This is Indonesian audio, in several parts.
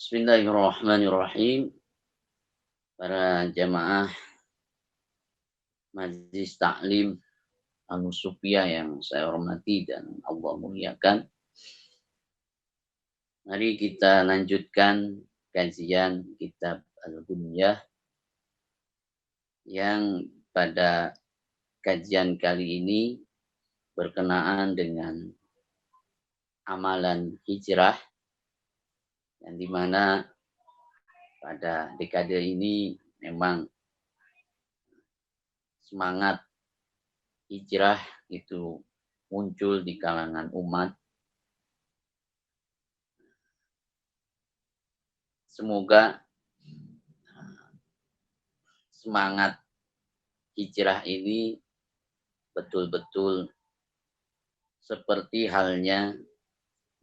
Bismillahirrahmanirrahim. Para jamaah Majelis Taklim Al-Nusufiyah yang saya hormati dan Allah muliakan. Mari kita lanjutkan kajian kitab Al-Bunyah yang pada kajian kali ini berkenaan dengan amalan hijrah yang dimana pada dekade ini memang semangat hijrah itu muncul di kalangan umat. Semoga semangat hijrah ini betul-betul seperti halnya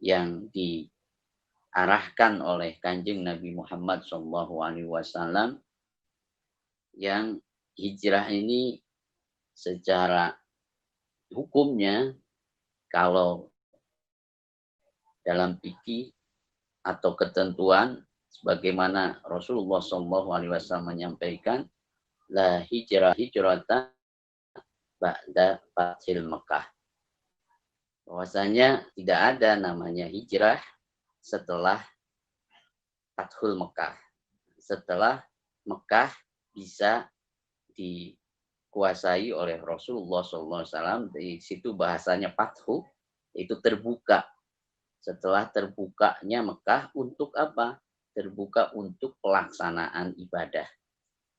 yang diarahkan oleh Kanjeng Nabi Muhammad SAW, yang hijrah ini secara hukumnya kalau dalam fikih atau ketentuan sebagaimana Rasulullah SAW menyampaikan, la hijrata ba'da fathil Mekah. Bahwasanya tidak ada namanya hijrah setelah Fathul Mekah. Setelah Mekah bisa dikuasai oleh Rasulullah SAW, di situ bahasanya Fathu, itu terbuka. Setelah terbukanya Mekah untuk apa? Terbuka untuk pelaksanaan ibadah.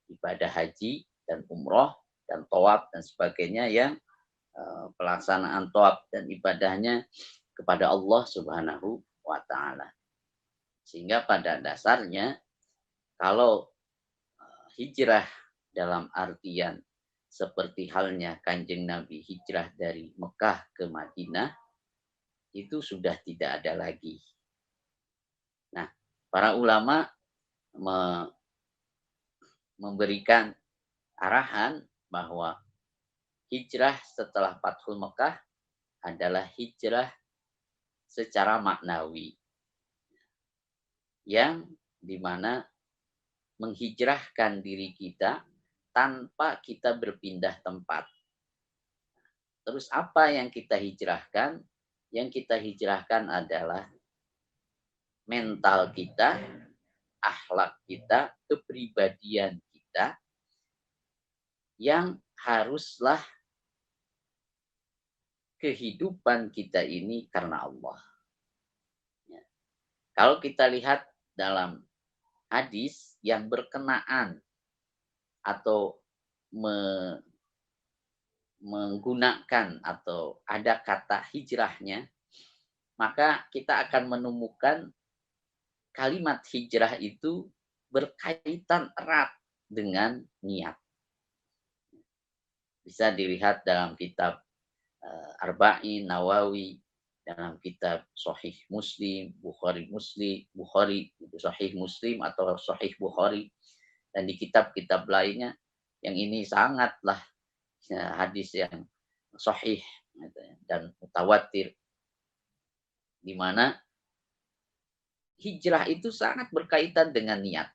Ibadah haji dan umroh dan tawaf dan sebagainya, yang pelaksanaan tawaf dan ibadahnya kepada Allah Subhanahu wa Ta'ala. Sehingga pada dasarnya kalau hijrah dalam artian seperti halnya Kanjeng Nabi hijrah dari Mekah ke Madinah, itu sudah tidak ada lagi. Nah, para ulama memberikan arahan bahwa hijrah setelah Fathul Mekah adalah hijrah secara maknawi, yang dimana menghijrahkan diri kita tanpa kita berpindah tempat. Terus apa yang kita hijrahkan? Yang kita hijrahkan adalah mental kita, akhlak kita, kepribadian kita, yang haruslah kehidupan kita ini karena Allah. Ya. Kalau kita lihat dalam hadis yang berkenaan atau menggunakan atau ada kata hijrahnya, maka kita akan menemukan kalimat hijrah itu berkaitan erat dengan niat. Bisa dilihat dalam kitab Arba'in Nawawi, dalam kitab Sahih Muslim, Bukhari Sahih Muslim atau Sahih Bukhari, dan di kitab-kitab lainnya yang ini sangatlah hadis yang sahih dan mutawatir, di mana hijrah itu sangat berkaitan dengan niat.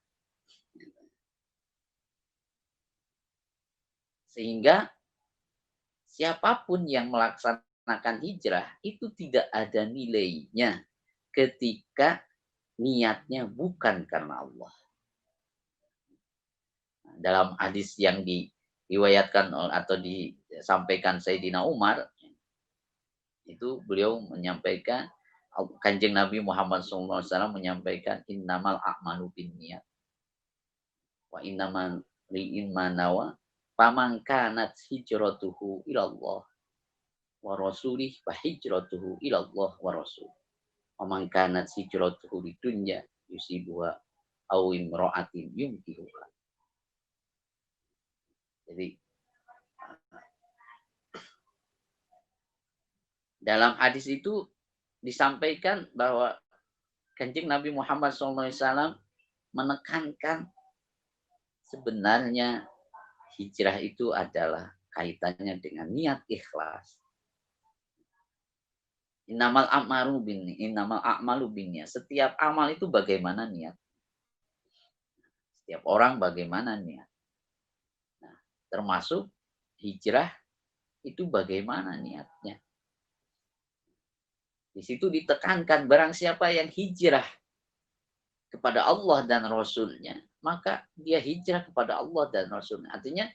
Sehingga siapapun yang melaksanakan hijrah itu tidak ada nilainya ketika niatnya bukan karena Allah. Dalam hadis yang diriwayatkan atau disampaikan Sayyidina Umar, itu beliau menyampaikan, Kanjeng Nabi Muhammad SAW menyampaikan, innamal a'malu binniyat wa innamal ri'in manawa faman kanat hijratuhu ilallah wa rasulih fa hijratuhu ilallah wa rasul wa man kanat hijratuhu lidunya yusibuha aw imra'atin yumkihuha. Jadi dalam hadis itu disampaikan bahwa Kanjeng Nabi Muhammad SAW menekankan sebenarnya hijrah itu adalah kaitannya dengan niat ikhlas. Innamal a'malu binniyat. Setiap amal itu bagaimana niat. Setiap orang bagaimana niat. Nah, termasuk hijrah itu bagaimana niatnya. Di situ ditekankan barang siapa yang hijrah kepada Allah dan Rasulnya, maka dia hijrah kepada Allah dan Rasulnya. Artinya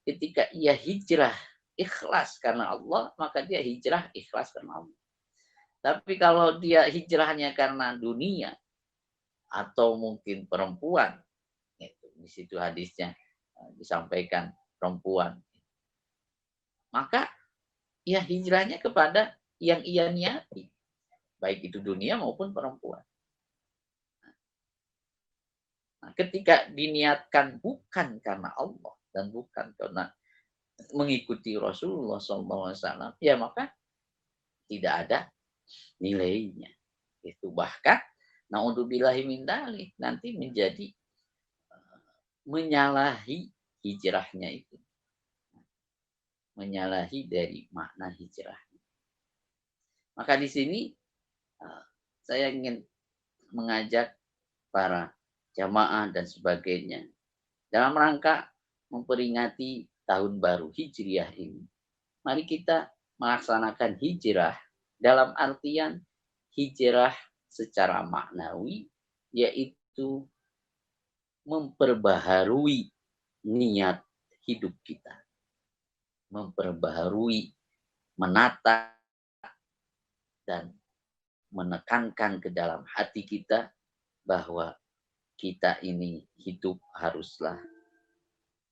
ketika ia hijrah ikhlas karena Allah, maka dia hijrah ikhlas karena Allah. Tapi kalau dia hijrahnya karena dunia atau mungkin perempuan, itu di situ hadisnya disampaikan perempuan, maka ia hijrahnya kepada yang ia niati, baik itu dunia maupun perempuan. Nah, ketika diniatkan bukan karena Allah dan bukan karena mengikuti Rasulullah SAW, ya maka tidak ada nilainya. Itu bahkan, naudzubillahi min dzalik, nanti menjadi menyalahi hijrahnya itu. Menyalahi dari makna hijrah. Maka di sini saya ingin mengajak para jamaah dan sebagainya dalam rangka memperingati tahun baru Hijriah ini. Mari kita melaksanakan hijrah dalam artian hijrah secara maknawi, yaitu memperbaharui niat hidup kita. Memperbaharui, menata, dan menekankan ke dalam hati kita bahwa kita ini hidup haruslah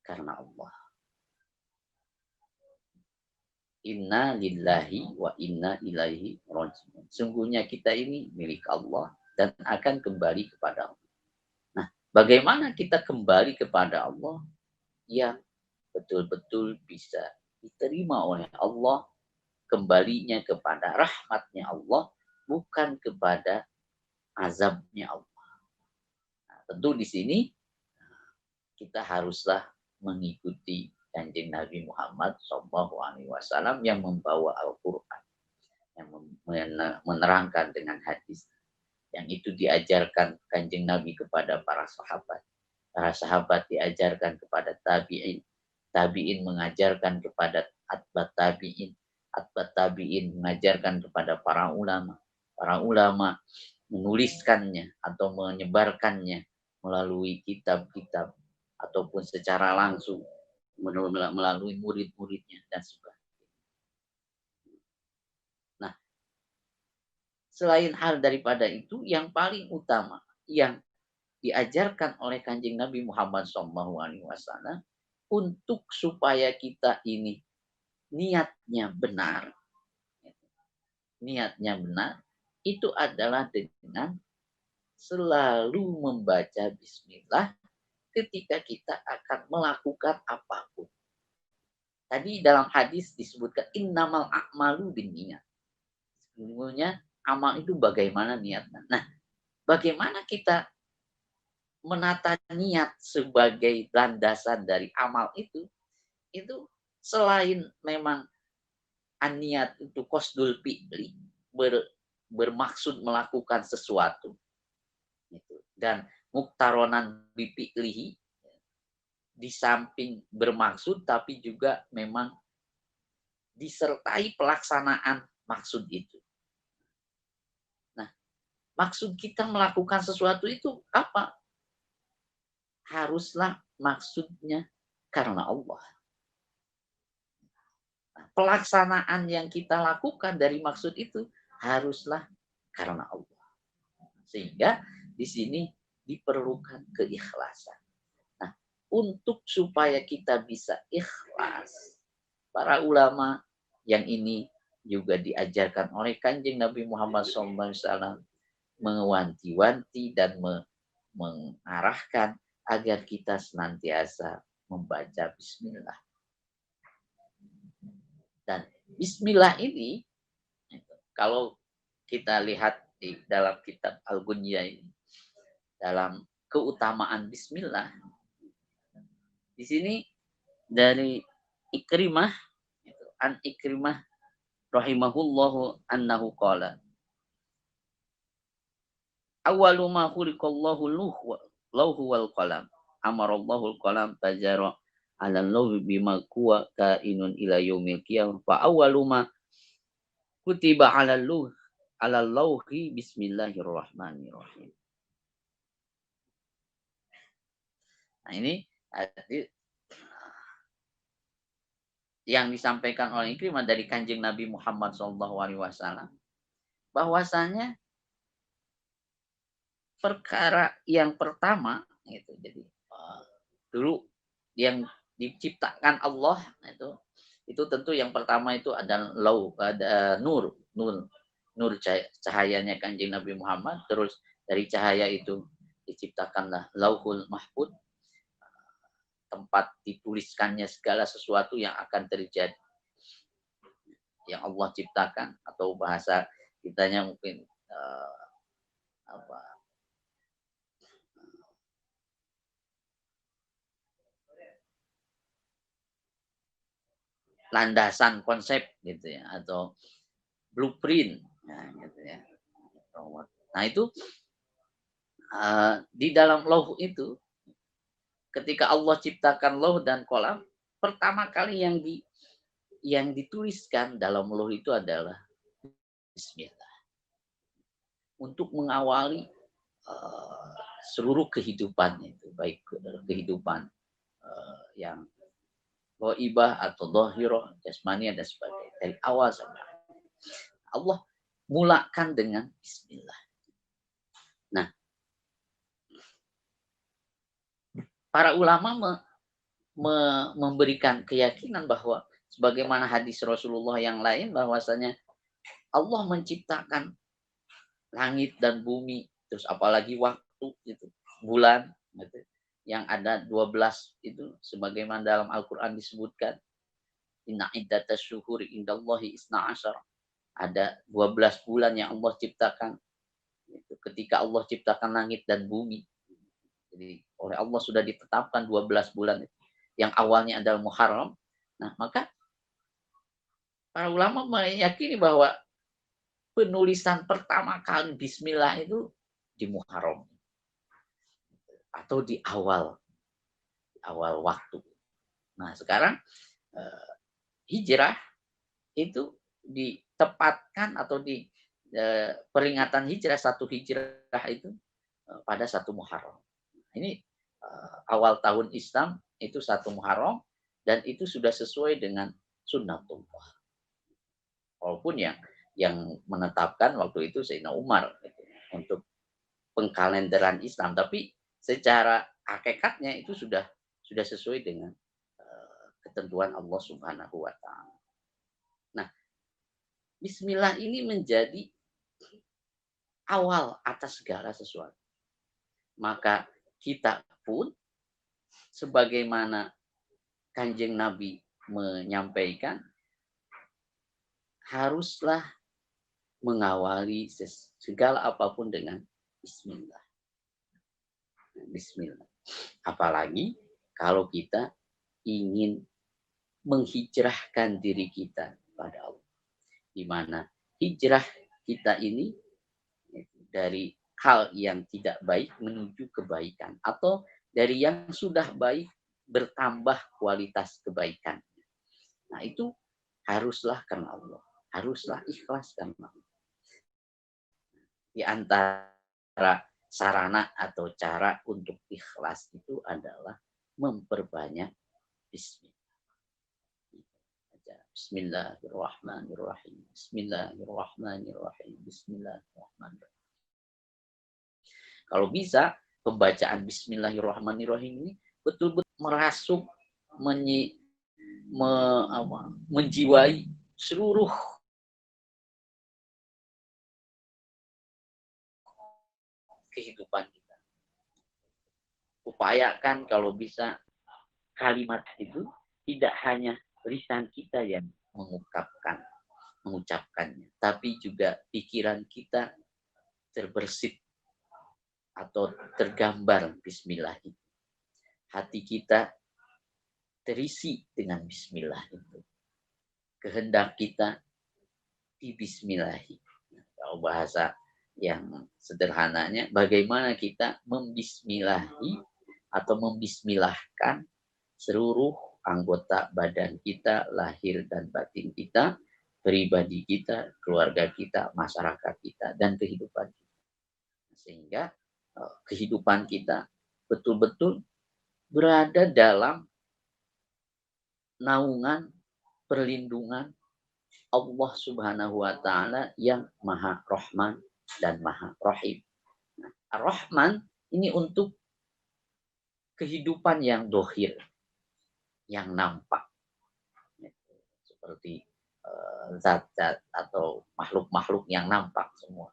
karena Allah. Inna lillahi wa inna ilaihi raji'un. Sungguhnya kita ini milik Allah dan akan kembali kepada Allah. Nah, bagaimana kita kembali kepada Allah yang betul-betul bisa diterima oleh Allah, kembalinya kepada rahmatnya Allah, bukan kepada azabnya Allah. Nah, tentu di sini kita haruslah mengikuti Kanjeng Nabi Muhammad SAW yang membawa Al-Quran, yang menerangkan dengan hadis, yang itu diajarkan Kanjeng Nabi kepada para sahabat diajarkan kepada tabi'in, tabi'in mengajarkan kepada atba'ut tabi'in mengajarkan kepada para ulama menuliskannya atau menyebarkannya melalui kitab-kitab ataupun secara langsung melalui murid-muridnya dan sebagainya. Nah, selain hal daripada itu, yang paling utama yang diajarkan oleh Kanjeng Nabi Muhammad SAW untuk supaya kita ini niatnya benar, itu adalah dengan selalu membaca bismillah ketika kita akan melakukan apapun. Tadi dalam hadis disebutkan innamal a'malu binniyat. Sesungguhnya amal itu bagaimana niatnya. Nah, bagaimana kita menata niat sebagai landasan dari amal itu selain memang niat itu qasdul fi'li, bermaksud melakukan sesuatu. Dan muktaronan bifi'lihi, di samping bermaksud tapi juga memang disertai pelaksanaan maksud itu. Nah, maksud kita melakukan sesuatu itu apa? Haruslah maksudnya karena Allah. Nah, pelaksanaan yang kita lakukan dari maksud itu haruslah karena Allah. Sehingga di sini diperlukan keikhlasan. Nah, untuk supaya kita bisa ikhlas, para ulama yang ini juga diajarkan oleh Kanjeng Nabi Muhammad SAW mewanti-wanti dan mengarahkan agar kita senantiasa membaca bismillah. Dan bismillah ini, kalau kita lihat di dalam kitab Al-Ghunyah ini, dalam keutamaan bismillah, di sini dari Ikrimah, an Ikrimah rahimahullahu annahu qala awwalu ma khuliqallahu lahu wal qalam amarallahu al qalam tajara ala lawhi bima kuwa kainun ila yaumil qiyamah fa awwalu ma kutiba ala lawhi bismillahirrahmanirrahim. Nah ini yang disampaikan oleh Ikrimah dari Kanjeng Nabi Muhammad SAW bahwasanya perkara yang pertama itu jadi dulu yang diciptakan Allah itu tentu yang pertama itu ada nur cahayanya Kanjeng Nabi Muhammad, terus dari cahaya itu diciptakanlah Lauhul Mahfud, tempat dituliskannya segala sesuatu yang akan terjadi yang Allah ciptakan, atau bahasa kitanya mungkin landasan konsep gitu ya, atau blueprint, nah, gitu ya. Nah itu di dalam lauh itu ketika Allah ciptakan lauh dan kolam, pertama kali yang dituliskan dalam lauh itu adalah Bismillah. Untuk mengawali seluruh kehidupan itu, baik kehidupan yang ghaibah atau dhahirah, jasmani dan sebagainya. Dari awal sampai akhir. Allah mulakan dengan Bismillah. Nah, para ulama memberikan keyakinan bahwa sebagaimana hadis Rasulullah yang lain bahwasanya Allah menciptakan langit dan bumi, terus apalagi waktu itu, bulan gitu, yang ada 12 itu sebagaimana dalam Al-Qur'an disebutkan inna iddatas syuhuri indallahi isna asyara, ada 12 bulan yang Allah ciptakan. Itu ketika Allah ciptakan langit dan bumi. Jadi oleh Allah sudah ditetapkan 12 bulan itu, yang awalnya adalah Muharram. Nah, maka para ulama meyakini bahwa penulisan pertama kali Bismillah itu di Muharram atau di awal waktu. Nah, sekarang hijrah itu ditempatkan atau di peringatan hijrah, satu hijrah itu pada 1 Muharram. Ini awal tahun Islam itu 1 Muharram, dan itu sudah sesuai dengan sunnatullah. Walaupun yang menetapkan waktu itu Sayyidina Umar gitu, untuk pengkalenderan Islam, tapi secara hakikatnya itu sudah sesuai dengan ketentuan Allah Subhanahu wa taala. Nah, Bismillah ini menjadi awal atas segala sesuatu. Maka kita pun sebagaimana Kanjeng Nabi menyampaikan, haruslah mengawali segala apapun dengan Bismillah. Bismillah. Apalagi kalau kita ingin menghijrahkan diri kita pada Allah. Di mana hijrah kita ini dari hal yang tidak baik menuju kebaikan, atau dari yang sudah baik bertambah kualitas kebaikan. Nah, itu haruslah karena Allah, haruslah ikhlas karena Allah. Di antara sarana atau cara untuk ikhlas itu adalah memperbanyak Bismillah. Bismillahirrahmanirrahim. Bismillahirrahmanirrahim. Bismillahirrahmanirrahim. Kalau bisa, pembacaan Bismillahirrahmanirrahim ini betul-betul merasuk, menjiwai seluruh kehidupan kita. Upayakan kalau bisa kalimat itu tidak hanya lisan kita yang mengucapkannya, tapi juga pikiran kita terbersit atau tergambar Bismillah itu. Hati kita terisi dengan Bismillah itu. Kehendak kita dibismillahi. Kalau bahasa yang sederhananya, bagaimana kita membismillahi atau membismillahkan seluruh anggota badan kita, lahir dan batin kita, pribadi kita, keluarga kita, masyarakat kita, dan kehidupan kita. Sehingga kehidupan kita betul-betul berada dalam naungan perlindungan Allah Subhanahu wa taala yang Maha Rahman dan Maha Rahim. Nah, Ar-Rahman ini untuk kehidupan yang dohir, yang nampak. Seperti zat-zat atau makhluk-makhluk yang nampak semua.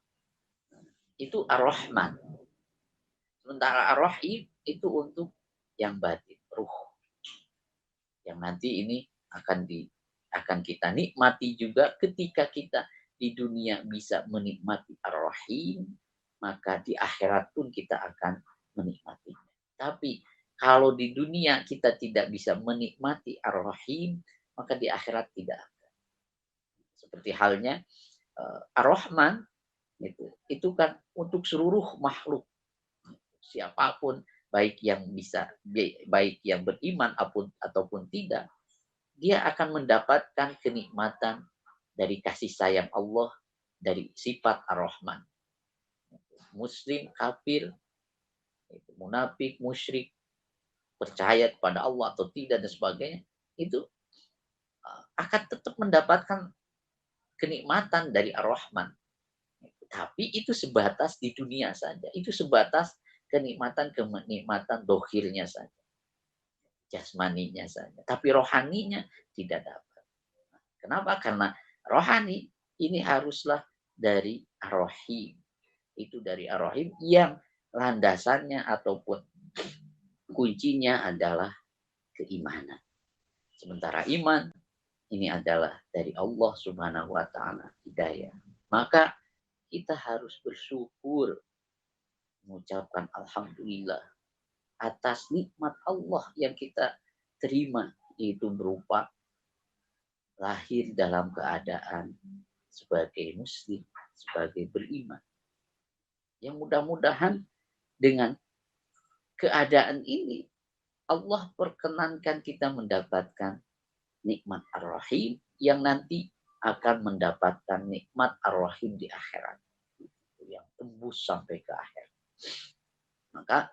Itu Ar-Rahman. Sementara Ar-Rahim itu untuk yang batin, ruh. Yang nanti ini akan kita nikmati juga ketika kita di dunia bisa menikmati Ar-Rahim, maka di akhirat pun kita akan menikmatinya. Tapi kalau di dunia kita tidak bisa menikmati Ar-Rahim, maka di akhirat tidak akan. Seperti halnya Ar-Rahman itu kan untuk seluruh makhluk. Siapapun, baik yang beriman ataupun tidak, dia akan mendapatkan kenikmatan dari kasih sayang Allah, dari sifat Ar-Rahman. Muslim, kafir, munafik, musyrik, percaya kepada Allah atau tidak dan sebagainya, itu akan tetap mendapatkan kenikmatan dari Ar-Rahman. Tapi itu sebatas di dunia saja. Itu sebatas kenikmatan dohirnya saja. Jasmaninya saja. Tapi rohaninya tidak dapat. Kenapa? Karena rohani ini haruslah dari Ar-Rahim. Itu dari Ar-Rahim yang landasannya ataupun kuncinya adalah keimanan. Sementara iman ini adalah dari Allah Subhanahu wa taala, hidayah. Maka kita harus bersyukur, mengucapkan alhamdulillah atas nikmat Allah yang kita terima, itu berupa lahir dalam keadaan sebagai muslim, sebagai beriman. Yang mudah-mudahan dengan keadaan ini Allah perkenankan kita mendapatkan nikmat Ar-Rahim yang nanti akan mendapatkan nikmat Ar-Rahim di akhirat, yang tembus sampai ke akhir. Maka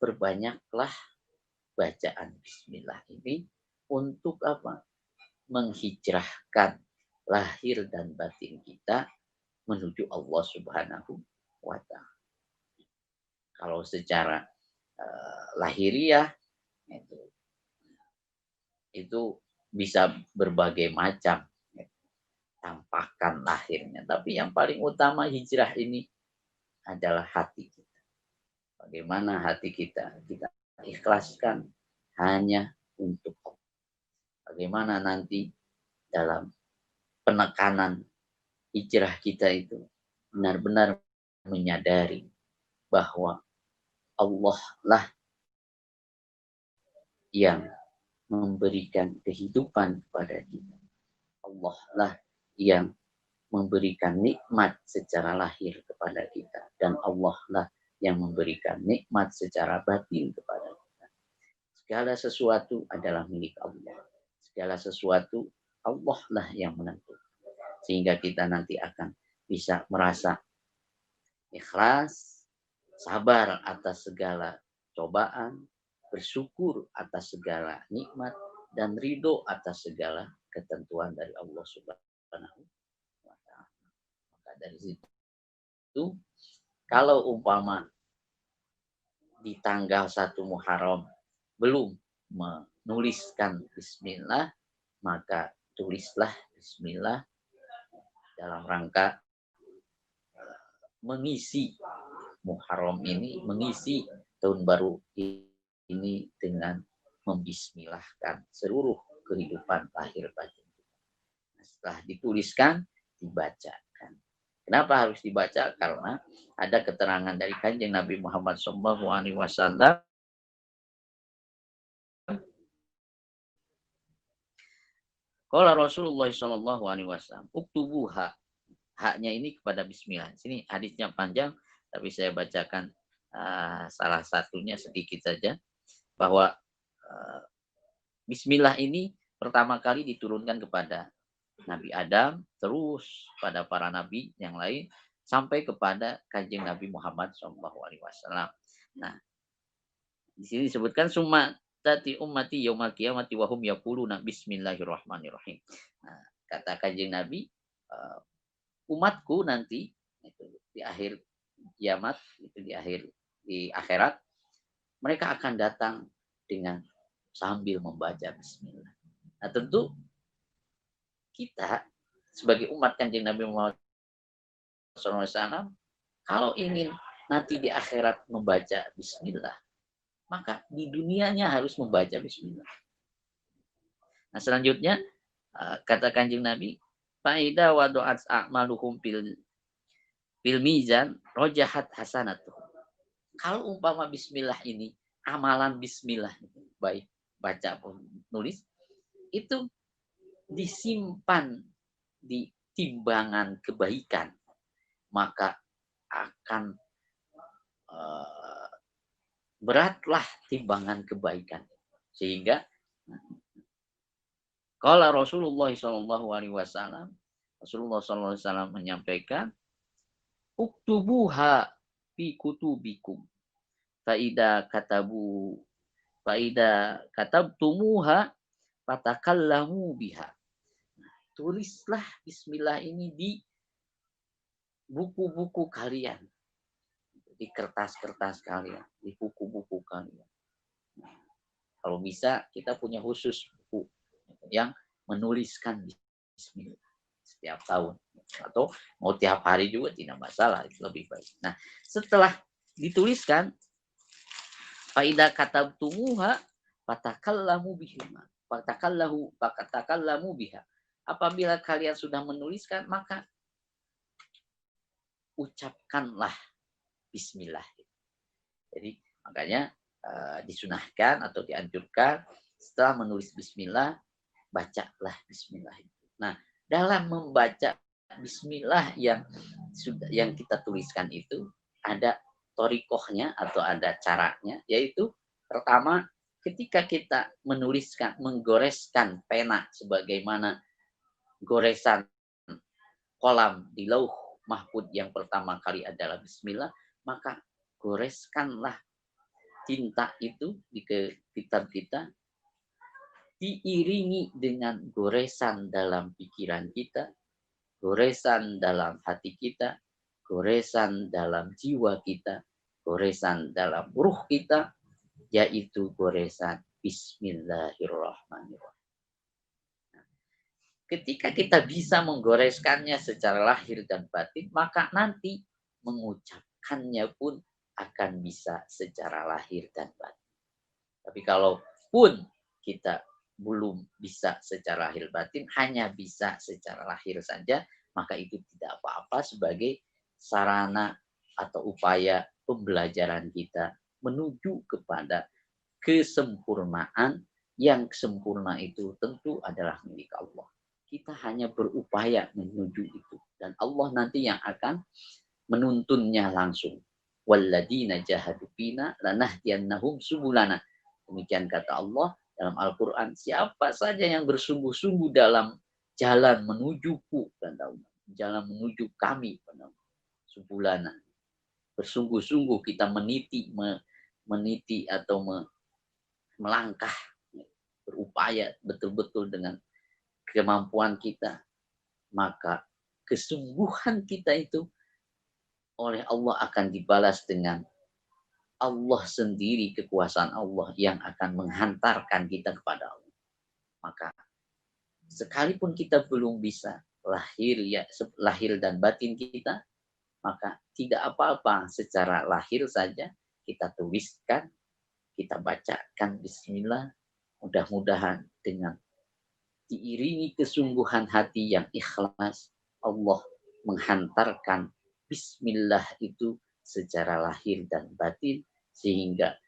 perbanyaklah bacaan bismillah ini untuk apa? Menghijrahkan lahir dan batin kita menuju Allah Subhanahu wa taala. Kalau secara lahiriah itu bisa berbagai macam tampakkan lahirnya, tapi yang paling utama hijrah ini adalah hati kita. Bagaimana hati kita ikhlaskan hanya untuk Allah. Bagaimana nanti dalam penekanan hijrah kita itu benar-benar menyadari bahwa Allah lah yang memberikan kehidupan kepada kita. Allah lah yang memberikan nikmat secara lahir kepada kita. Dan Allah lah yang memberikan nikmat secara batin kepada kita. Segala sesuatu adalah milik Allah. Segala sesuatu Allah lah yang menentukan. Sehingga kita nanti akan bisa merasa ikhlas, sabar atas segala cobaan, bersyukur atas segala nikmat, dan ridho atas segala ketentuan dari Allah Subhanahu wa taala. Maka dari situ, kalau umpama di tanggal 1 Muharram belum menuliskan bismillah, maka tulislah bismillah dalam rangka mengisi Muharram ini, mengisi tahun baru ini dengan membismillahkan seluruh kehidupan lahir batin. Nah, setelah dituliskan, dibacakan. Kenapa harus dibaca? Karena ada keterangan dari Kanjeng Nabi Muhammad SAW. Qala Rasulullah SAW, uktubuha haknya ini kepada bismillah. Sini hadisnya panjang, tapi saya bacakan salah satunya sedikit saja, bahwa bismillah ini pertama kali diturunkan kepada Nabi Adam, terus pada para nabi yang lain, sampai kepada kanjeng Nabi Muhammad SAW. Nah, di sini disebutkan summa tati ummati yaumal qiyamati wa hum yaquluna bismillahirrahmanirrahim. Nah, kata kanjeng Nabi, umatku nanti itu di akhir kiamat, itu di akhirat, mereka akan datang dengan sambil membaca bismillah. Nah, tentu kita sebagai umat kanjeng Nabi Muhammad SAW, kalau ingin nanti di akhirat membaca bismillah, maka di dunianya harus membaca bismillah. Nah, selanjutnya kata kanjeng Nabi, faida wadu'at a'maluhum fil mizan rojahat hasanatuh. Kalau umpama bismillah ini, amalan bismillah, baik baca pun nulis, itu disimpan di timbangan kebaikan, maka akan beratlah timbangan kebaikan. Sehingga kalau Rasulullah SAW, Rasulullah SAW menyampaikan, uktubuha fi kutubikum, faida katabtumuha fatakallamu biha. Tulislah bismillah ini di buku-buku kalian, di kertas-kertas kalian, di buku-buku kalian. Kalau bisa kita punya khusus buku yang menuliskan bismillah setiap tahun, atau mau tiap hari juga tidak masalah, itu lebih baik. Nah, setelah dituliskan, faida katabtumuha fatakallamu biha, fatakallamu biha. Apabila kalian sudah menuliskan, maka ucapkanlah bismillah. Jadi makanya disunahkan atau dianjurkan setelah menulis bismillah, bacalah bismillah. Nah, dalam membaca bismillah yang kita tuliskan itu ada torikohnya atau ada caranya, yaitu pertama, ketika kita menuliskan, menggoreskan pena sebagaimana goresan kolam di lauh mahfud yang pertama kali adalah bismillah, maka goreskanlah tinta itu di kitab kita, diiringi dengan goresan dalam pikiran kita, goresan dalam hati kita, goresan dalam jiwa kita, goresan dalam ruh kita, yaitu goresan bismillahirrahmanirrahim. Ketika kita bisa menggoreskannya secara lahir dan batin, maka nanti mengucapkannya pun akan bisa secara lahir dan batin. Tapi kalaupun kita belum bisa secara lahir batin, hanya bisa secara lahir saja, maka itu tidak apa-apa sebagai sarana atau upaya pembelajaran kita menuju kepada kesempurnaan, yang sempurna itu tentu adalah milik Allah. Kita hanya berupaya menuju itu, dan Allah nanti yang akan menuntunnya langsung. Walladzina jahadu fina lanahdiyannahum subulana. Demikian kata Allah dalam Al-Quran, siapa saja yang bersungguh-sungguh dalam jalan menujuku, jalan menuju kami, subulana. Bersungguh-sungguh kita meniti atau melangkah, berupaya betul-betul dengan kemampuan kita, maka kesungguhan kita itu oleh Allah akan dibalas dengan Allah sendiri, kekuasaan Allah yang akan menghantarkan kita kepada Allah. Maka sekalipun kita belum bisa lahir dan batin kita, maka tidak apa-apa secara lahir saja kita tuliskan, kita bacakan bismillah, mudah-mudahan dengan diiringi kesungguhan hati yang ikhlas, Allah menghantarkan bismillah itu secara lahir dan batin, sehingga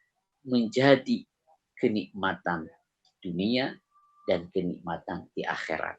menjadi kenikmatan dunia dan kenikmatan di akhirat.